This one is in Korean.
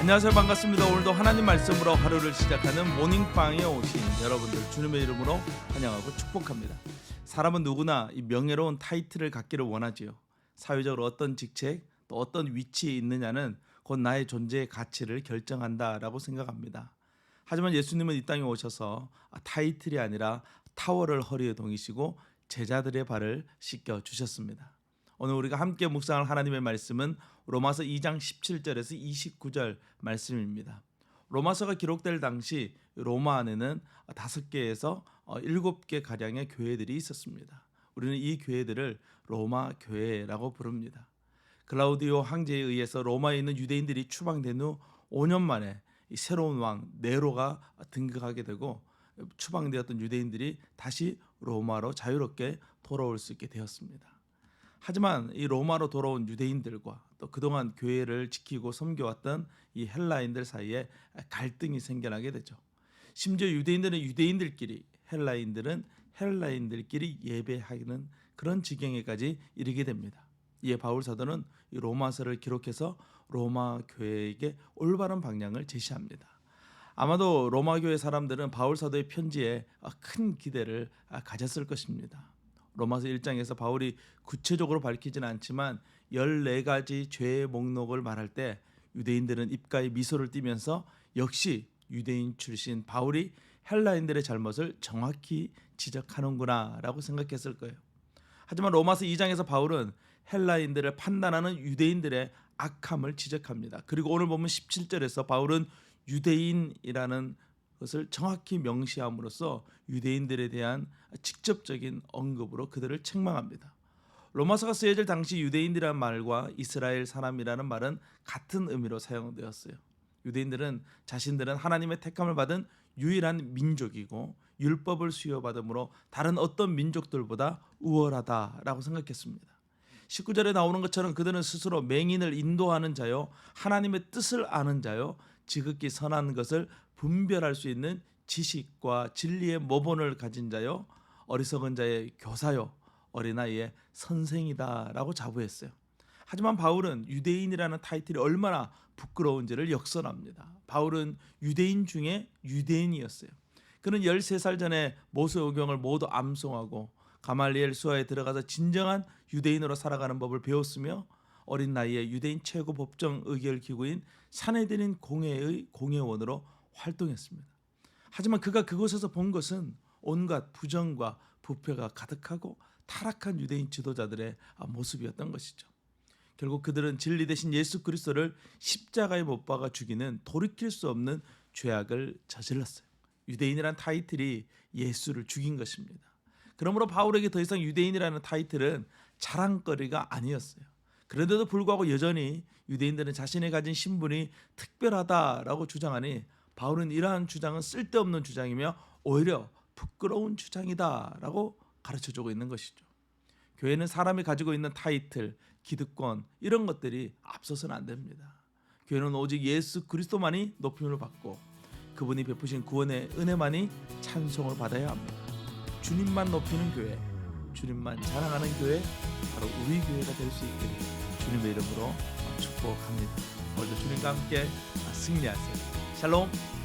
안녕하세요. 반갑습니다. 오늘도 하나님 말씀으로 하루를 시작하는 모닝빵에 오신 여러분들 주님의 이름으로 환영하고 축복합니다. 사람은 누구나 이 명예로운 타이틀을 갖기를 원하지요. 사회적으로 어떤 직책 또 어떤 위치에 있느냐는 곧 나의 존재의 가치를 결정한다라고 생각합니다. 하지만 예수님은 이 땅에 오셔서 타이틀이 아니라 타워를 허리에 동이시고 제자들의 발을 씻겨 주셨습니다. 오늘 우리가 함께 묵상할 하나님의 말씀은 로마서 2장 17절에서 29절 말씀입니다. 로마서가 기록될 당시 로마 안에는 5개에서 7개 가량의 교회들이 있었습니다. 우리는 이 교회들을 로마 교회라고 부릅니다. 클라우디오 황제에 의해서 로마에 있는 유대인들이 추방된 후 5년 만에 이 새로운 왕 네로가 등극하게 되고 추방되었던 유대인들이 다시 로마로 자유롭게 돌아올 수 있게 되었습니다. 하지만 이 로마로 돌아온 유대인들과 또 그동안 교회를 지키고 섬겨왔던 이 헬라인들 사이에 갈등이 생겨나게 되죠. 심지어 유대인들은 유대인들끼리, 헬라인들은 헬라인들끼리 예배하는 그런 지경에까지 이르게 됩니다. 이에 바울 사도는 이 로마서를 기록해서 로마 교회에게 올바른 방향을 제시합니다. 아마도 로마 교회 사람들은 바울 사도의 편지에 큰 기대를 가졌을 것입니다. 로마서 1장에서 바울이 구체적으로 밝히지는 않지만 14가지 죄의 목록을 말할 때 유대인들은 입가에 미소를 띠면서 역시 유대인 출신 바울이 헬라인들의 잘못을 정확히 지적하는구나 라고 생각했을 거예요. 하지만 로마서 2장에서 바울은 헬라인들을 판단하는 유대인들의 악함을 지적합니다. 그리고 오늘 보면 17절에서 바울은 유대인이라는 것을 정확히 명시함으로써 유대인들에 대한 직접적인 언급으로 그들을 책망합니다. 로마서가 쓰여질 당시 유대인이라는 말과 이스라엘 사람이라는 말은 같은 의미로 사용되었어요. 유대인들은 자신들은 하나님의 택함을 받은 유일한 민족이고 율법을 수여받음으로 다른 어떤 민족들보다 우월하다라고 생각했습니다. 19절에 나오는 것처럼 그들은 스스로 맹인을 인도하는 자요, 하나님의 뜻을 아는 자요, 지극히 선한 것을 분별할 수 있는 지식과 진리의 모본을 가진 자요, 어리석은 자의 교사요, 어린아이의 선생이다라고 자부했어요. 하지만 바울은 유대인이라는 타이틀이 얼마나 부끄러운지를 역설합니다. 바울은 유대인 중에 유대인이었어요. 그는 13살 전에 모세오경을 모두 암송하고 가말리엘 수하에 들어가서 진정한 유대인으로 살아가는 법을 배웠으며 어린 나이에 유대인 최고 법정 의결 기구인 산헤드린 공회의 공회원으로 활동했습니다. 하지만 그가 그곳에서 본 것은 온갖 부정과 부패가 가득하고 타락한 유대인 지도자들의 모습이었던 것이죠. 결국 그들은 진리 대신 예수 그리스도를 십자가에 못 박아 죽이는 돌이킬 수 없는 죄악을 저질렀어요. 유대인이란 타이틀이 예수를 죽인 것입니다. 그러므로 바울에게 더 이상 유대인이라는 타이틀은 자랑거리가 아니었어요. 그런데도 불구하고 여전히 유대인들은 자신이 가진 신분이 특별하다라고 주장하니 바울은 이러한 주장은 쓸데없는 주장이며 오히려 부끄러운 주장이다라고 가르쳐주고 있는 것이죠. 교회는 사람이 가지고 있는 타이틀, 기득권 이런 것들이 앞서서는 안 됩니다. 교회는 오직 예수 그리스도만이 높임을 받고 그분이 베푸신 구원의 은혜만이 찬송을 받아야 합니다. 주님만 높이는 교회, 주님만 자랑하는 교회, 바로 우리 교회가 될 수 있기를 주님의 이름으로 축복합니다. 오늘도 주님과 함께 승리하세요. 샬롬.